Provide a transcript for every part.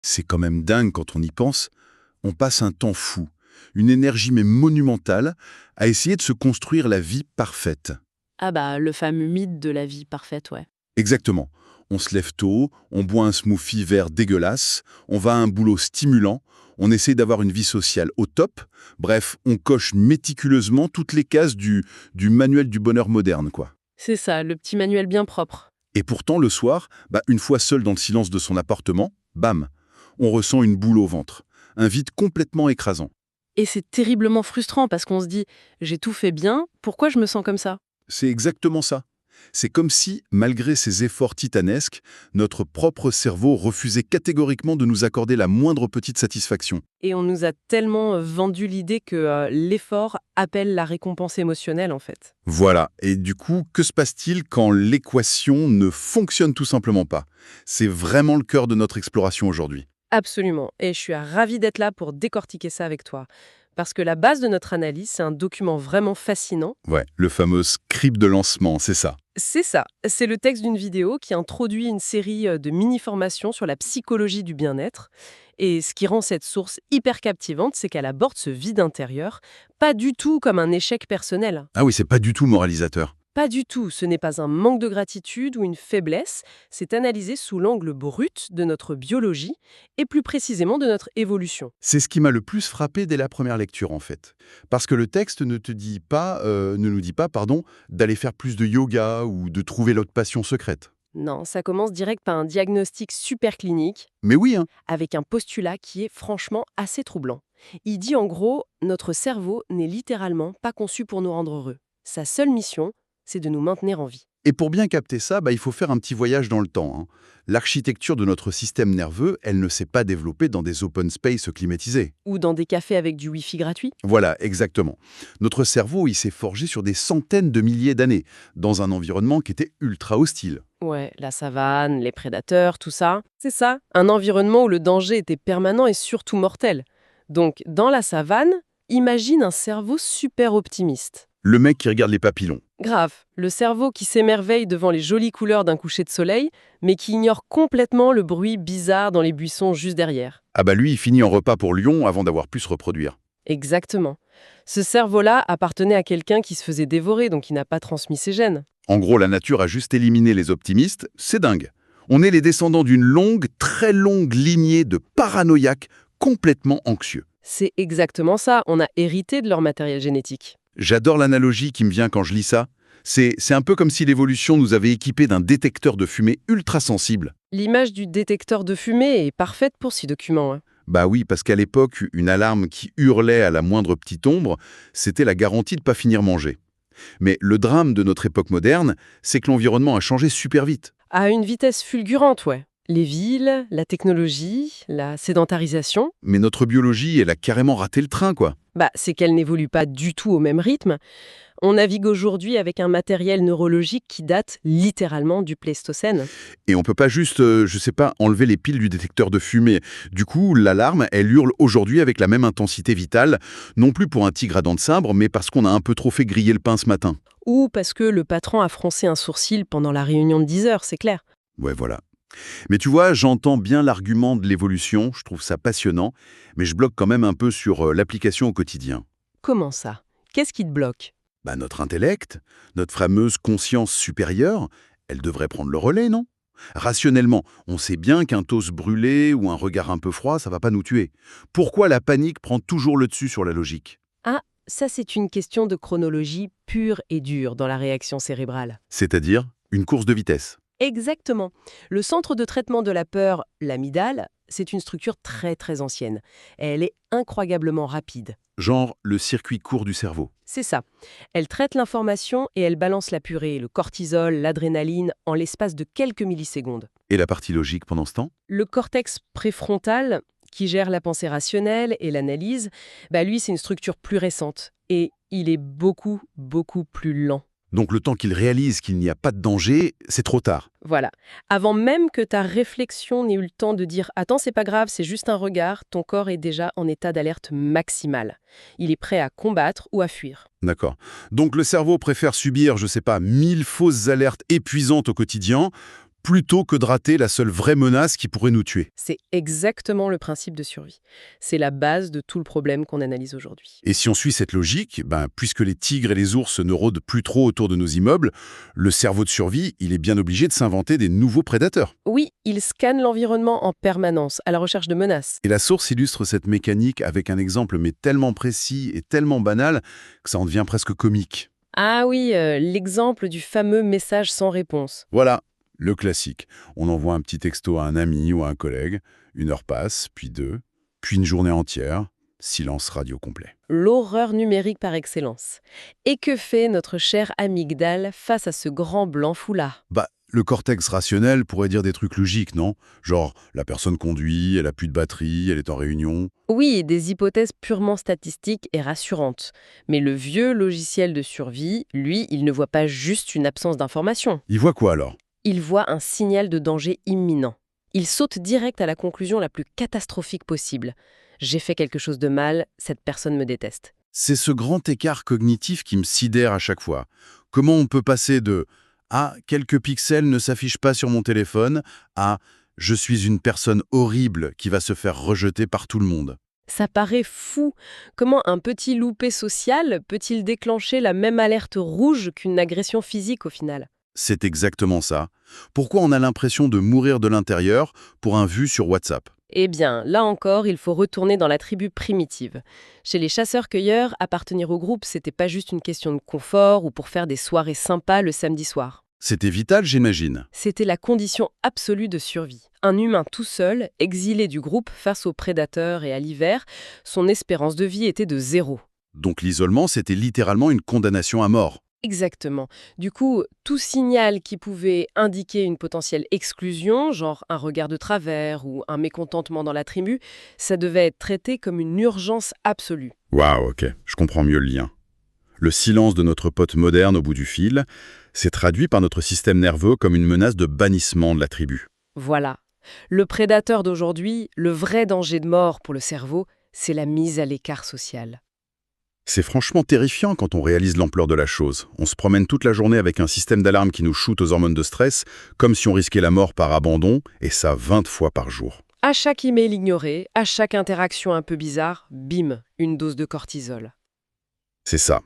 C'est quand même dingue quand on y pense. On passe un temps fou, une énergie mais monumentale, à essayer de se construire la vie parfaite. Ah bah, le fameux mythe de la vie parfaite, ouais. Exactement. On se lève tôt, on boit un smoothie vert dégueulasse, on va à un boulot stimulant, on essaie d'avoir une vie sociale au top. Bref, on coche méticuleusement toutes les cases du manuel du bonheur moderne, quoi. C'est ça, le petit manuel bien propre. Et pourtant, le soir, une fois seul dans le silence de son appartement, bam, on ressent une boule au ventre. Un vide complètement écrasant. Et c'est terriblement frustrant parce qu'on se dit j'ai tout fait bien, pourquoi je me sens comme ça? C'est exactement ça. C'est comme si, malgré ses efforts titanesques, notre propre cerveau refusait catégoriquement de nous accorder la moindre petite satisfaction. Et on nous a tellement vendu l'idée que l'effort appelle la récompense émotionnelle en fait. Voilà. Et du coup, que se passe-t-il quand l'équation ne fonctionne tout simplement pas? C'est vraiment le cœur de notre exploration aujourd'hui. Absolument. Et je suis ravie d'être là pour décortiquer ça avec toi. Parce que la base de notre analyse, c'est un document vraiment fascinant. Ouais, le fameux script de lancement, c'est ça. C'est ça. C'est le texte d'une vidéo qui introduit une série de mini-formations sur la psychologie du bien-être. Et ce qui rend cette source hyper captivante, c'est qu'elle aborde ce vide intérieur, pas du tout comme un échec personnel. Ah oui, c'est pas du tout moralisateur. Pas du tout, ce n'est pas un manque de gratitude ou une faiblesse, c'est analysé sous l'angle brut de notre biologie et plus précisément de notre évolution. C'est ce qui m'a le plus frappé dès la première lecture, en fait. Parce que le texte ne nous dit pas, d'aller faire plus de yoga ou de trouver l'autre passion secrète. Non, ça commence direct par un diagnostic super clinique Mais oui, hein. avec un postulat qui est franchement assez troublant. Il dit en gros, notre cerveau n'est littéralement pas conçu pour nous rendre heureux. Sa seule mission, c'est de nous maintenir en vie. Et pour bien capter ça, il faut faire un petit voyage dans le temps, hein. L'architecture de notre système nerveux, elle ne s'est pas développée dans des open space climatisés. Ou dans des cafés avec du Wi-Fi gratuit. Voilà, exactement. Notre cerveau, il s'est forgé sur des centaines de milliers d'années, dans un environnement qui était ultra hostile. Ouais, la savane, les prédateurs, tout ça. C'est ça, un environnement où le danger était permanent et surtout mortel. Donc, dans la savane, imagine un cerveau super optimiste. Le mec qui regarde les papillons. Grave, le cerveau qui s'émerveille devant les jolies couleurs d'un coucher de soleil, mais qui ignore complètement le bruit bizarre dans les buissons juste derrière. Ah lui, il finit en repas pour lion avant d'avoir pu se reproduire. Exactement. Ce cerveau-là appartenait à quelqu'un qui se faisait dévorer, donc il n'a pas transmis ses gènes. En gros, la nature a juste éliminé les optimistes, c'est dingue. On est les descendants d'une longue, très longue lignée de paranoïaques complètement anxieux. C'est exactement ça, on a hérité de leur matériel génétique. J'adore l'analogie qui me vient quand je lis ça. C'est un peu comme si l'évolution nous avait équipés d'un détecteur de fumée ultra sensible. L'image du détecteur de fumée est parfaite pour ce document, hein. Bah oui, parce qu'à l'époque, une alarme qui hurlait à la moindre petite ombre, c'était la garantie de ne pas finir mangé. Mais le drame de notre époque moderne, c'est que l'environnement a changé super vite. À une vitesse fulgurante, ouais. Les villes, la technologie, la sédentarisation, Mais notre biologie, elle a carrément raté le train, quoi. c'est qu'elle n'évolue pas du tout au même rythme. On navigue aujourd'hui avec un matériel neurologique qui date littéralement du Pléistocène. Et on peut pas juste, enlever les piles du détecteur de fumée. Du coup, l'alarme, elle hurle aujourd'hui avec la même intensité vitale, non plus pour un tigre à dents de sabre, mais parce qu'on a un peu trop fait griller le pain ce matin. Ou parce que le patron a froncé un sourcil pendant la réunion de 10 heures, c'est clair. Ouais, voilà. Mais tu vois, j'entends bien l'argument de l'évolution, je trouve ça passionnant, mais je bloque quand même un peu sur l'application au quotidien. Comment ça? Qu'est-ce qui te bloque? Notre intellect, notre fameuse conscience supérieure, elle devrait prendre le relais, non? Rationnellement, on sait bien qu'un toast brûlé ou un regard un peu froid, ça va pas nous tuer. Pourquoi la panique prend toujours le dessus sur la logique? Ah, ça c'est une question de chronologie pure et dure dans la réaction cérébrale. C'est-à-dire une course de vitesse. Exactement. Le centre de traitement de la peur, l'amygdale, c'est une structure très très ancienne. Elle est incroyablement rapide. Genre le circuit court du cerveau. C'est ça. Elle traite l'information et elle balance la purée, le cortisol, l'adrénaline, en l'espace de quelques millisecondes. Et la partie logique pendant ce temps? Le cortex préfrontal, qui gère la pensée rationnelle et l'analyse, lui, c'est une structure plus récente. Et il est beaucoup, beaucoup plus lent. Donc le temps qu'il réalise qu'il n'y a pas de danger, c'est trop tard. Voilà. Avant même que ta réflexion n'ait eu le temps de dire « Attends, c'est pas grave, c'est juste un regard », ton corps est déjà en état d'alerte maximale. Il est prêt à combattre ou à fuir. D'accord. Donc le cerveau préfère subir, 1000 fausses alertes épuisantes au quotidien plutôt que de rater la seule vraie menace qui pourrait nous tuer. C'est exactement le principe de survie. C'est la base de tout le problème qu'on analyse aujourd'hui. Et si on suit cette logique, puisque les tigres et les ours ne rôdent plus trop autour de nos immeubles, le cerveau de survie, il est bien obligé de s'inventer des nouveaux prédateurs. Oui, il scanne l'environnement en permanence, à la recherche de menaces. Et la source illustre cette mécanique avec un exemple mais tellement précis et tellement banal que ça en devient presque comique. Ah oui, l'exemple du fameux message sans réponse. Voilà, le classique. On envoie un petit texto à un ami ou à un collègue, 1 heure passe, puis 2, puis une journée entière, silence radio complet. L'horreur numérique par excellence. Et que fait notre chère amygdale face à ce grand blanc foulard? Le cortex rationnel pourrait dire des trucs logiques, non? Genre, la personne conduit, elle a plus de batterie, elle est en réunion. Oui, des hypothèses purement statistiques et rassurantes. Mais le vieux logiciel de survie, lui, il ne voit pas juste une absence d'information. Il voit quoi alors? Il voit un signal de danger imminent. Il saute direct à la conclusion la plus catastrophique possible. J'ai fait quelque chose de mal, cette personne me déteste. C'est ce grand écart cognitif qui me sidère à chaque fois. Comment on peut passer de « Ah, quelques pixels ne s'affichent pas sur mon téléphone » à « Je suis une personne horrible qui va se faire rejeter par tout le monde ». Ça paraît fou. Comment un petit loupé social peut-il déclencher la même alerte rouge qu'une agression physique au final? C'est exactement ça. Pourquoi on a l'impression de mourir de l'intérieur pour un vu sur WhatsApp? Eh bien, là encore, il faut retourner dans la tribu primitive. Chez les chasseurs-cueilleurs, appartenir au groupe, c'était pas juste une question de confort ou pour faire des soirées sympas le samedi soir. C'était vital, j'imagine. C'était la condition absolue de survie. Un humain tout seul, exilé du groupe face aux prédateurs et à l'hiver, son espérance de vie était de 0. Donc l'isolement, c'était littéralement une condamnation à mort. Exactement. Du coup, tout signal qui pouvait indiquer une potentielle exclusion, genre un regard de travers ou un mécontentement dans la tribu, ça devait être traité comme une urgence absolue. Waouh, ok, je comprends mieux le lien. Le silence de notre pote moderne au bout du fil, c'est traduit par notre système nerveux comme une menace de bannissement de la tribu. Voilà. Le prédateur d'aujourd'hui, le vrai danger de mort pour le cerveau, c'est la mise à l'écart social. C'est franchement terrifiant quand on réalise l'ampleur de la chose. On se promène toute la journée avec un système d'alarme qui nous shoot aux hormones de stress, comme si on risquait la mort par abandon, et ça 20 fois par jour. À chaque email ignoré, à chaque interaction un peu bizarre, bim, une dose de cortisol. C'est ça.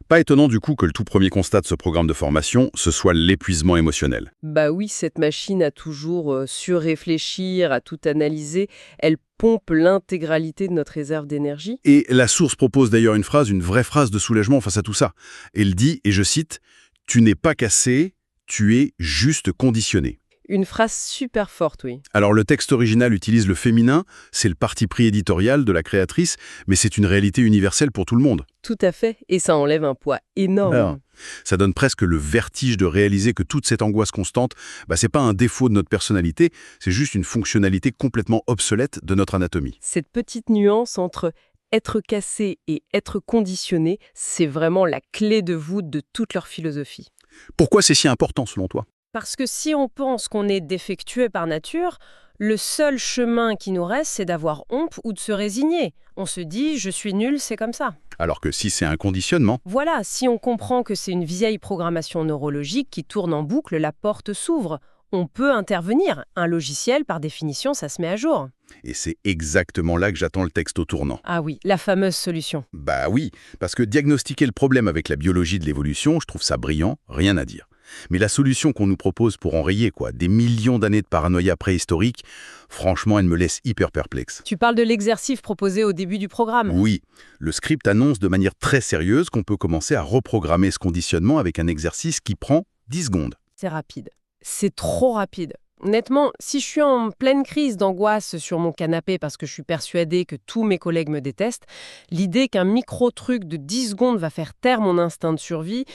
Pas étonnant du coup que le tout premier constat de ce programme de formation, ce soit l'épuisement émotionnel. Bah oui, cette machine a toujours surréfléchir, à tout analyser. Elle pompe l'intégralité de notre réserve d'énergie. Et la source propose d'ailleurs une vraie phrase de soulagement face à tout ça. Elle dit, et je cite, « Tu n'es pas cassé, tu es juste conditionné ». Une phrase super forte, oui. Alors le texte original utilise le féminin, c'est le parti pris éditorial de la créatrice, mais c'est une réalité universelle pour tout le monde. Tout à fait, et ça enlève un poids énorme. Alors, ça donne presque le vertige de réaliser que toute cette angoisse constante, c'est pas un défaut de notre personnalité, c'est juste une fonctionnalité complètement obsolète de notre anatomie. Cette petite nuance entre être cassé et être conditionné, c'est vraiment la clé de voûte de toute leur philosophie. Pourquoi c'est si important selon toi ? Parce que si on pense qu'on est défectueux par nature, le seul chemin qui nous reste, c'est d'avoir honte ou de se résigner. On se dit « je suis nul, c'est comme ça ». Alors que si c'est un conditionnement... Voilà, si on comprend que c'est une vieille programmation neurologique qui tourne en boucle, la porte s'ouvre. On peut intervenir. Un logiciel, par définition, ça se met à jour. Et c'est exactement là que j'attends le texte au tournant. Ah oui, la fameuse solution. Bah oui, parce que diagnostiquer le problème avec la biologie de l'évolution, je trouve ça brillant, rien à dire. Mais la solution qu'on nous propose pour enrayer des millions d'années de paranoïa préhistorique, franchement, elle me laisse hyper perplexe. Tu parles de l'exercice proposé au début du programme. Oui, le script annonce de manière très sérieuse qu'on peut commencer à reprogrammer ce conditionnement avec un exercice qui prend 10 secondes. C'est rapide. C'est trop rapide. Honnêtement, si je suis en pleine crise d'angoisse sur mon canapé parce que je suis persuadée que tous mes collègues me détestent, l'idée qu'un micro-truc de 10 secondes va faire taire mon instinct de survie,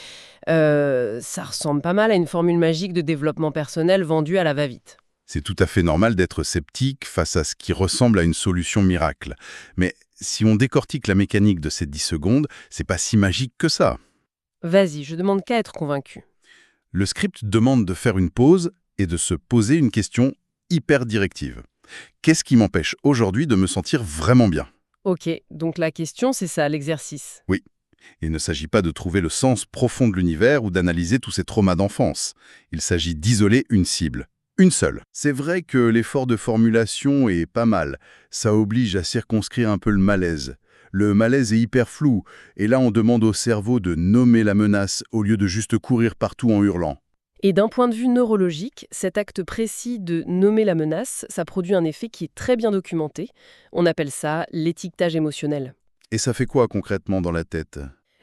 ça ressemble pas mal à une formule magique de développement personnel vendue à la va-vite. C'est tout à fait normal d'être sceptique face à ce qui ressemble à une solution miracle. Mais si on décortique la mécanique de ces 10 secondes, c'est pas si magique que ça. Vas-y, je demande qu'à être convaincu. Le script demande de faire une pause et de se poser une question hyper directive. Qu'est-ce qui m'empêche aujourd'hui de me sentir vraiment bien ? Ok, donc la question, c'est ça, l'exercice. Oui. Il ne s'agit pas de trouver le sens profond de l'univers ou d'analyser tous ces traumas d'enfance. Il s'agit d'isoler une cible, Une seule. C'est vrai que l'effort de formulation est pas mal. Ça oblige à circonscrire un peu le malaise. Le malaise est hyper flou, et là on demande au cerveau de nommer la menace au lieu de juste courir partout en hurlant. Et d'un point de vue neurologique, cet acte précis de nommer la menace, ça produit un effet qui est très bien documenté. On appelle ça l'étiquetage émotionnel. Et ça fait quoi concrètement dans la tête?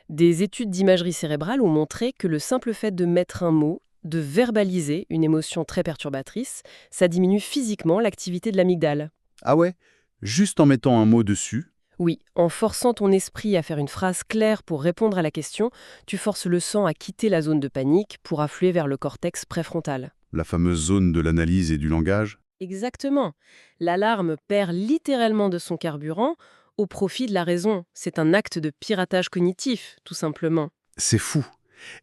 Des études d'imagerie cérébrale ont montré que le simple fait de mettre un mot, de verbaliser une émotion très perturbatrice, ça diminue physiquement l'activité de l'amygdale. Ah ouais? Juste en mettant un mot dessus? Oui, en forçant ton esprit à faire une phrase claire pour répondre à la question, tu forces le sang à quitter la zone de panique pour affluer vers le cortex préfrontal. La fameuse zone de l'analyse et du langage? Exactement. L'alarme perd littéralement de son carburant au profit de la raison. C'est un acte de piratage cognitif, tout simplement. C'est fou.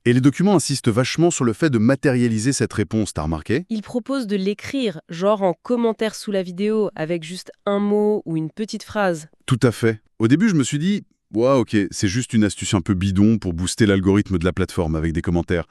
Et les documents insistent vachement sur le fait de matérialiser cette réponse, t'as remarqué? Il propose de l'écrire, genre en commentaire sous la vidéo, avec juste un mot ou une petite phrase. Tout à fait. Au début, je me suis dit, ouais, ok, c'est juste une astuce un peu bidon pour booster l'algorithme de la plateforme avec des commentaires.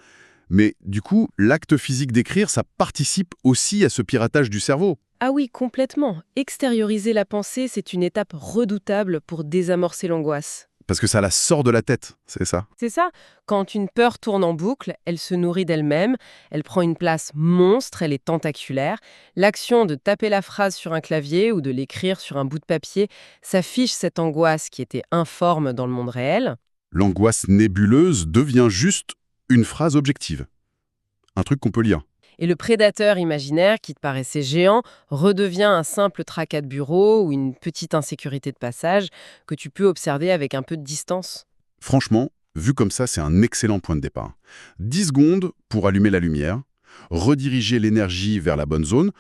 Mais du coup, l'acte physique d'écrire, ça participe aussi à ce piratage du cerveau. Ah oui, complètement. Extérioriser la pensée, c'est une étape redoutable pour désamorcer l'angoisse. Parce que ça la sort de la tête, c'est ça. C'est ça. Quand une peur tourne en boucle, elle se nourrit d'elle-même, elle prend une place monstre, elle est tentaculaire. L'action de taper la phrase sur un clavier ou de l'écrire sur un bout de papier s'affiche cette angoisse qui était informe dans le monde réel. L'angoisse nébuleuse devient juste une phrase objective. Un truc qu'on peut lire. Et le prédateur imaginaire, qui te paraissait géant, redevient un simple tracas de bureau ou une petite insécurité de passage que tu peux observer avec un peu de distance. Franchement, vu comme ça, c'est un excellent point de départ. 10 secondes pour allumer la lumière, rediriger l'énergie vers la bonne zone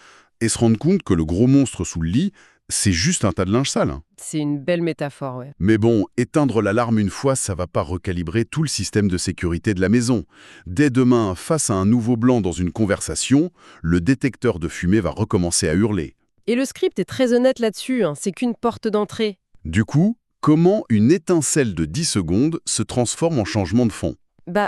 et se rendre compte que le gros monstre sous le lit, c'est juste un tas de linge sale. C'est une belle métaphore, ouais. Mais bon, éteindre l'alarme une fois, ça va pas recalibrer tout le système de sécurité de la maison. Dès demain, face à un nouveau blanc dans une conversation, le détecteur de fumée va recommencer à hurler. Et le script est très honnête là-dessus, hein, c'est qu'une porte d'entrée. Du coup, comment une étincelle de 10 secondes se transforme en changement de fond?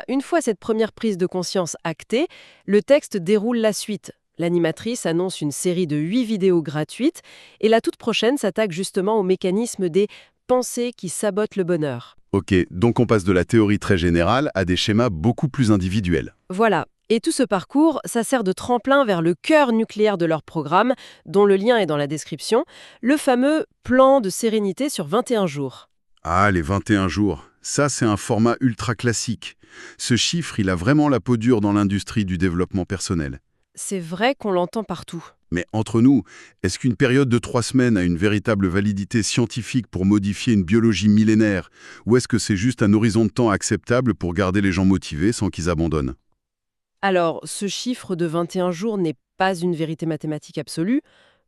Une fois cette première prise de conscience actée, le texte déroule la suite. L'animatrice annonce une série de 8 vidéos gratuites et la toute prochaine s'attaque justement au mécanisme des pensées qui sabotent le bonheur. Ok, donc on passe de la théorie très générale à des schémas beaucoup plus individuels. Voilà. Et tout ce parcours, ça sert de tremplin vers le cœur nucléaire de leur programme, dont le lien est dans la description, le fameux plan de sérénité sur 21 jours. Ah, les 21 jours, ça c'est un format ultra classique. Ce chiffre, il a vraiment la peau dure dans l'industrie du développement personnel. C'est vrai qu'on l'entend partout. Mais entre nous, est-ce qu'une période de 3 semaines a une véritable validité scientifique pour modifier une biologie millénaire? Ou est-ce que c'est juste un horizon de temps acceptable pour garder les gens motivés sans qu'ils abandonnent? Alors, ce chiffre de 21 jours n'est pas une vérité mathématique absolue.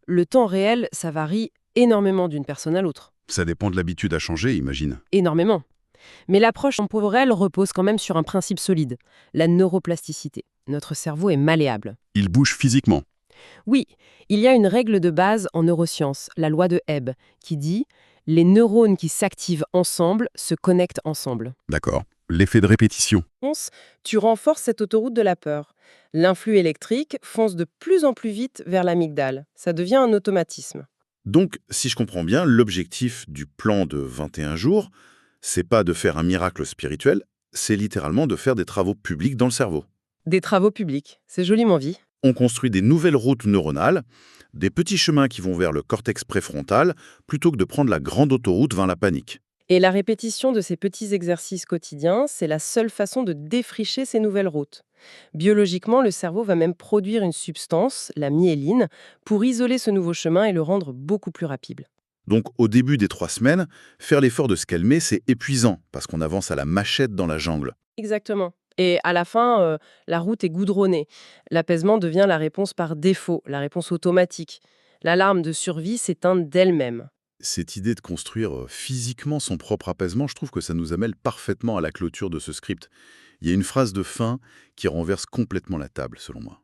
Le temps réel, ça varie énormément d'une personne à l'autre. Ça dépend de l'habitude à changer, imagine. Énormément. Mais l'approche temporelle repose quand même sur un principe solide, la neuroplasticité. Notre cerveau est malléable. Il bouge physiquement. Oui, il y a une règle de base en neurosciences, la loi de Hebb, qui dit « les neurones qui s'activent ensemble se connectent ensemble ». D'accord. L'effet de répétition. Tu renforces cette autoroute de la peur. L'influx électrique fonce de plus en plus vite vers l'amygdale. Ça devient un automatisme. Donc, si je comprends bien, l'objectif du plan de 21 jours, c'est pas de faire un miracle spirituel, c'est littéralement de faire des travaux publics dans le cerveau. Des travaux publics, c'est joliment dit. On construit des nouvelles routes neuronales, des petits chemins qui vont vers le cortex préfrontal, plutôt que de prendre la grande autoroute vers la panique. Et la répétition de ces petits exercices quotidiens, c'est la seule façon de défricher ces nouvelles routes. Biologiquement, le cerveau va même produire une substance, la myéline, pour isoler ce nouveau chemin et le rendre beaucoup plus rapide. Donc, au début des 3 semaines, faire l'effort de se calmer, c'est épuisant, parce qu'on avance à la machette dans la jungle. Exactement. Et à la fin, la route est goudronnée. L'apaisement devient la réponse par défaut, la réponse automatique. L'alarme de survie s'éteint d'elle-même. Cette idée de construire physiquement son propre apaisement, je trouve que ça nous amène parfaitement à la clôture de ce script. Il y a une phrase de fin qui renverse complètement la table, selon moi.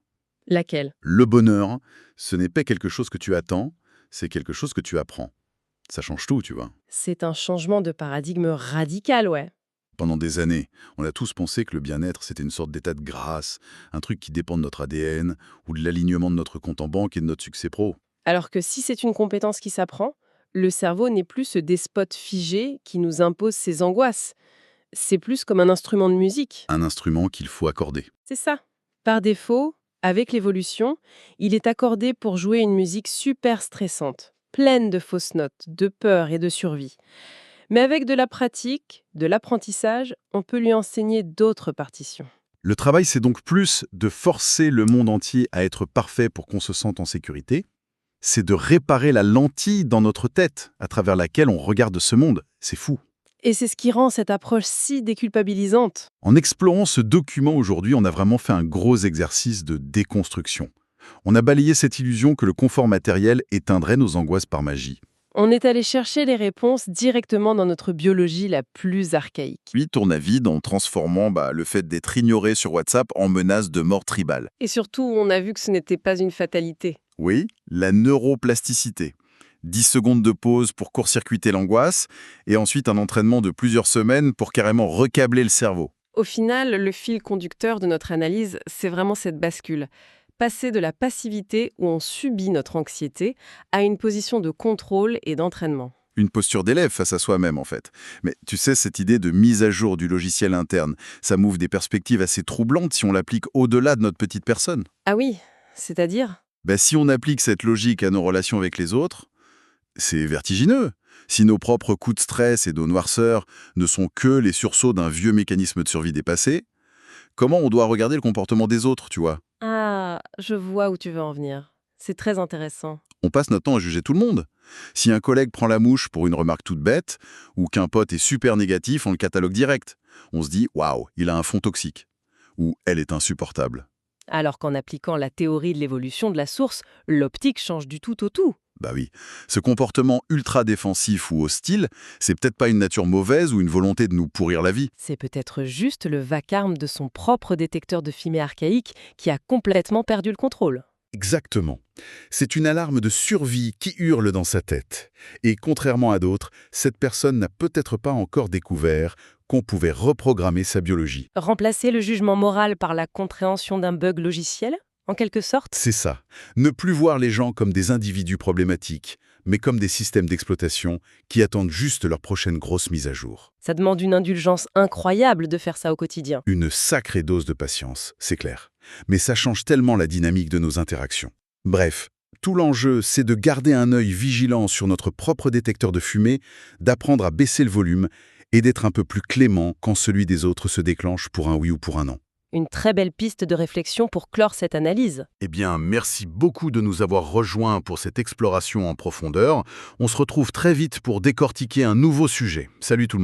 Laquelle? Le bonheur, ce n'est pas quelque chose que tu attends, c'est quelque chose que tu apprends. Ça change tout, tu vois. C'est un changement de paradigme radical, ouais. Pendant des années, on a tous pensé que le bien-être, c'était une sorte d'état de grâce, un truc qui dépend de notre ADN, ou de l'alignement de notre compte en banque et de notre succès pro. Alors que si c'est une compétence qui s'apprend, le cerveau n'est plus ce despote figé qui nous impose ses angoisses. C'est plus comme un instrument de musique. Un instrument qu'il faut accorder. C'est ça. Par défaut, avec l'évolution, il est accordé pour jouer une musique super stressante, pleine de fausses notes, de peur et de survie. Mais avec de la pratique, de l'apprentissage, on peut lui enseigner d'autres partitions. Le travail, c'est donc plus de forcer le monde entier à être parfait pour qu'on se sente en sécurité. C'est de réparer la lentille dans notre tête à travers laquelle on regarde ce monde. C'est fou. Et c'est ce qui rend cette approche si déculpabilisante. En explorant ce document aujourd'hui, on a vraiment fait un gros exercice de déconstruction. On a balayé cette illusion que le confort matériel éteindrait nos angoisses par magie. On est allé chercher les réponses directement dans notre biologie la plus archaïque. Lui tourne à vide en transformant le fait d'être ignoré sur WhatsApp en menace de mort tribale. Et surtout, on a vu que ce n'était pas une fatalité. Oui, la neuroplasticité. 10 secondes de pause pour court-circuiter l'angoisse, et ensuite un entraînement de plusieurs semaines pour carrément recabler le cerveau. Au final, le fil conducteur de notre analyse, c'est vraiment cette bascule. Passer de la passivité où on subit notre anxiété à une position de contrôle et d'entraînement. Une posture d'élève face à soi-même, en fait. Mais tu sais, cette idée de mise à jour du logiciel interne, ça m'ouvre des perspectives assez troublantes si on l'applique au-delà de notre petite personne. Ah oui, c'est-à-dire ? Si on applique cette logique à nos relations avec les autres, c'est vertigineux. Si nos propres coups de stress et de noirceur ne sont que les sursauts d'un vieux mécanisme de survie dépassé, comment on doit regarder le comportement des autres, tu vois ? Ah, je vois où tu veux en venir. C'est très intéressant. On passe notre temps à juger tout le monde. Si un collègue prend la mouche pour une remarque toute bête, ou qu'un pote est super négatif, on le catalogue direct. On se dit « Waouh, il a un fond toxique » ou « Elle est insupportable ». Alors qu'en appliquant la théorie de l'évolution de la source, l'optique change du tout au tout. Bah oui, ce comportement ultra défensif ou hostile, c'est peut-être pas une nature mauvaise ou une volonté de nous pourrir la vie. C'est peut-être juste le vacarme de son propre détecteur de fumée archaïque qui a complètement perdu le contrôle. Exactement. C'est une alarme de survie qui hurle dans sa tête. Et contrairement à d'autres, cette personne n'a peut-être pas encore découvert qu'on pouvait reprogrammer sa biologie. Remplacer le jugement moral par la compréhension d'un bug logiciel, en quelque sorte ? C'est ça. Ne plus voir les gens comme des individus problématiques, mais comme des systèmes d'exploitation qui attendent juste leur prochaine grosse mise à jour. Ça demande une indulgence incroyable de faire ça au quotidien. Une sacrée dose de patience, c'est clair. Mais ça change tellement la dynamique de nos interactions. Bref, tout l'enjeu, c'est de garder un œil vigilant sur notre propre détecteur de fumée, d'apprendre à baisser le volume et d'être un peu plus clément quand celui des autres se déclenche pour un oui ou pour un non. Une très belle piste de réflexion pour clore cette analyse. Eh bien, merci beaucoup de nous avoir rejoints pour cette exploration en profondeur. On se retrouve très vite pour décortiquer un nouveau sujet. Salut tout le monde.